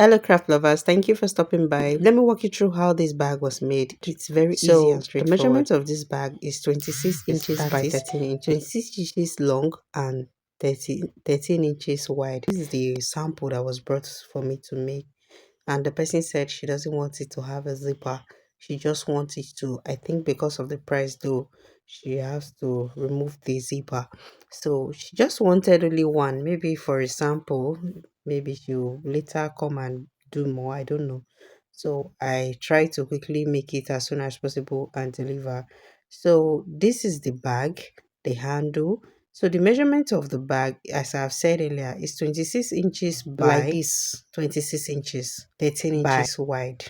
Hello, craft lovers. Thank you for stopping by. Let me walk you through how this bag was made. It's very easy and straightforward. The measurement of this bag is 26 inches by 13 inches, 26 inches long and 13 inches wide. This is the sample that was brought for me to make, and the person said she doesn't want it to have a zipper. She just wants it to, I think because of the price though, she has to remove the zipper. So she just wanted only one, maybe for a sample. Maybe she'll later come and do more, I don't know. So I try to quickly make it as soon as possible and deliver. So this is the bag, the handle. So the measurement of the bag, as I've said earlier, is 26 inches by like this, 26 inches, 13 by inches wide.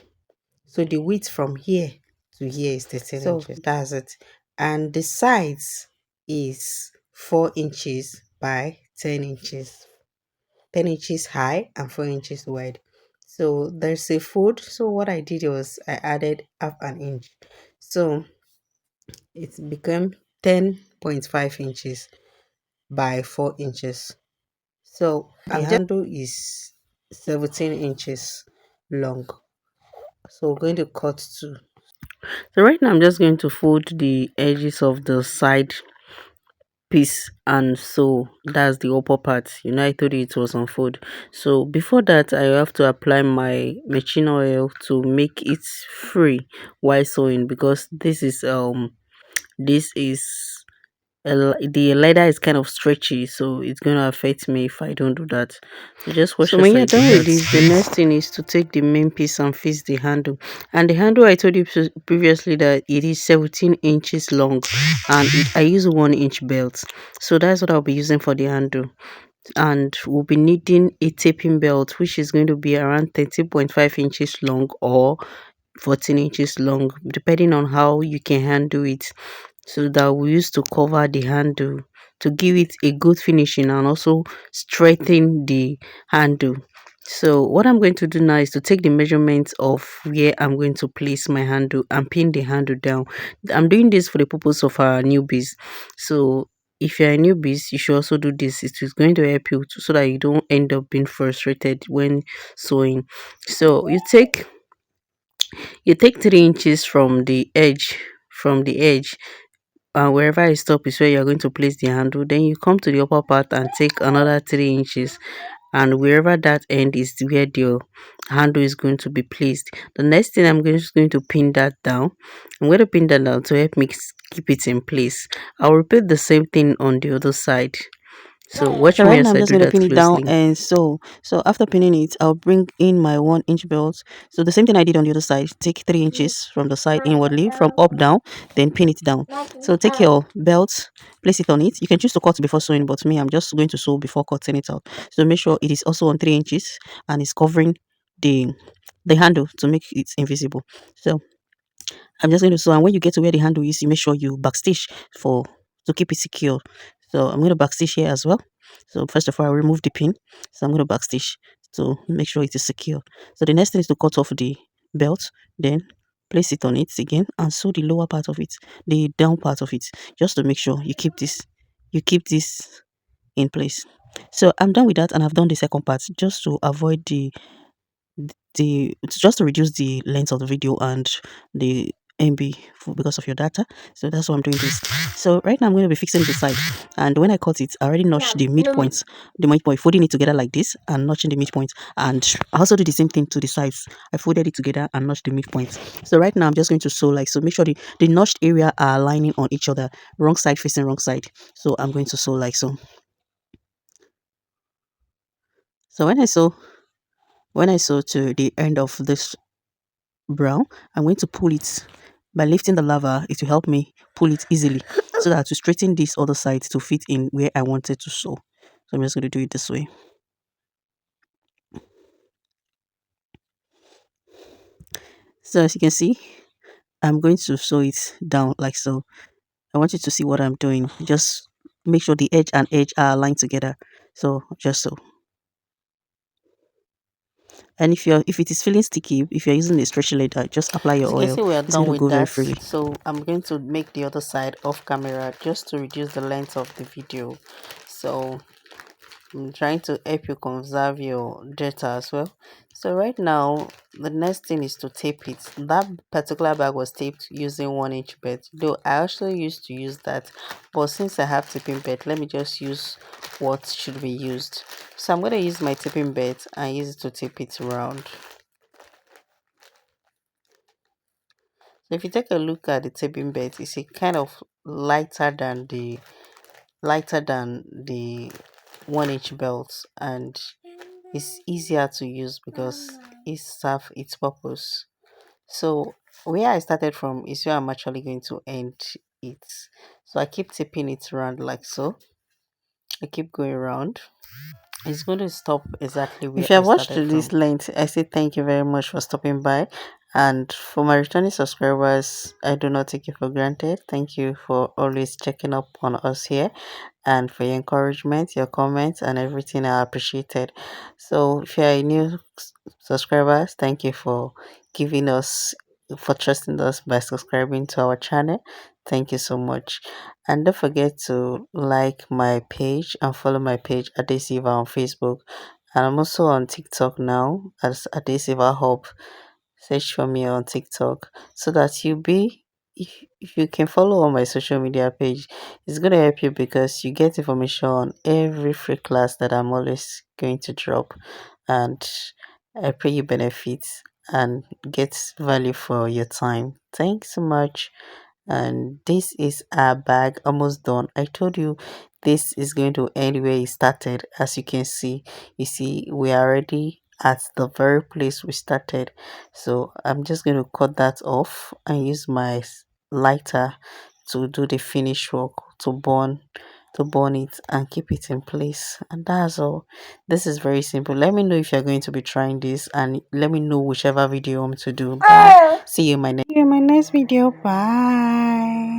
So the width from here to here is 13 inches. That's it. And the size is 4 inches by 10 inches. 10 inches high and 4 inches wide. So there's a fold. So what I did was I added half an inch. So it became 10.5 inches by 4 inches. So the handle is 17 inches long. So we're going to cut two. So right now I'm just going to fold the edges of the side piece, and so that's the upper part. I told you it was on fold. So before that I have to apply my machine oil to make it free while sewing, because this is the leather is kind of stretchy, so it's going to affect me if I don't do that. So just wash. So when you're done with this, the next thing is to take the main piece and fix the handle. And the handle, I told you previously that it is 17 inches long, and I use 1 inch belt. So that's what I'll be using for the handle. And we'll be needing a taping belt, which is going to be around 13.5 inches long or 14 inches long, depending on how you can handle it. So that we use to cover the handle to give it a good finishing and also strengthen the handle. So what I'm going to do now is to take the measurements of where I'm going to place my handle and pin the handle down. I'm doing this for the purpose of our newbies. So if you're a newbies, you should also do this. It is going to help you so that you don't end up being frustrated when sewing. So you take 3 inches from the edge, wherever I stop is where you're going to place the handle. Then you come to the upper part and take another 3 inches, and wherever that end is where the handle is going to be placed. The next thing just going to pin that down. I'm going to pin that down to help me keep it in place. I'll repeat the same thing on the other side. So watch So me right now as I'm I just do going to that pin it down closely. and so after pinning it, I'll bring in my 1 inch belt. So the same thing I did on the other side. Take 3 inches from the side inwardly, from up down, then pin it down. So take your belt, place it on it. You can choose to cut before sewing, but me, I'm just going to sew before cutting it out. So make sure it is also on 3 inches and it's covering the the handle to make it invisible. So I'm just going to sew, and when you get to where the handle is, you make sure you backstitch for to keep it secure. So I'm going to backstitch here as well. So first of all, I'll remove the pin. So I'm going to backstitch to make sure it is secure. So the next thing is to cut off the belt, then place it on it again and sew the lower part of it, the down part of it, just to make sure you keep this in place. So I'm done with that, and I've done the second part just to avoid it's just to reduce the length of the video and the MB because of your data. So that's why I'm doing this. So right now I'm going to be fixing the side, and when I cut it, I already notched the midpoint, folding it together like this and notching the midpoint. And I also do the same thing to the sides. I folded it together and notched the midpoint. So right now I'm just going to sew like so. Make sure the notched area are aligning on each other, wrong side facing wrong side. So I'm going to sew like so. So when I sew to the end of this brown, I'm going to pull it by lifting the lever. It will help me pull it easily so that to straighten this other side to fit in where I wanted to sew. So I'm just going to do it this way. So as you can see, I'm going to sew it down like so. I want you to see what I'm doing. Just make sure the edge and edge are aligned together. So just so. And if it is feeling sticky, if you're using a stretchy leather, just apply your As you can oil. see, we are It's done going to with go very that. freely. So I'm going to make the other side off camera just to reduce the length of the video. So trying to help you conserve your data as well. So right now, the next thing is to tape it. That particular bag was taped using 1 inch belt, though I actually used to use that, but since I have tipping belt, let me just use what should be used. So I'm going to use my tipping belt and use it to tape it around. So if you take a look at the tipping belt, it's a kind of lighter than the 1 inch belt, and it's easier to use because it serves its purpose. So where I started from is where I'm actually going to end it. So I keep tipping it around like so. I keep going around. It's going to stop exactly where If you I have watched started to from. this length, I say thank you very much for stopping by. And for my returning subscribers, I do not take you for granted. Thank you for always checking up on us here and for your encouragement, your comments, and everything. I appreciate it. So, if you're a new subscribers, thank you for giving us, for trusting us by subscribing to our channel. Thank you so much. And don't forget to like my page and follow my page Adesiva on Facebook. And I'm also on TikTok now as Adesiva Hub. Search for me on TikTok so that if you can follow on my social media page, it's going to help you because you get information on every free class that I'm always going to drop. And I pray you benefit and get value for your time. Thanks so much. And this is our bag almost done. I told you this is going to end where it started. As you can see, you see we are already at the very place we started. So I'm just going to cut that off and use my lighter to do the finish work, to burn it and keep it in place. And that's all. This is very simple. Let me know if you're going to be trying this, and let me know whichever video you want me to do. Bye. See you in my next video. Bye.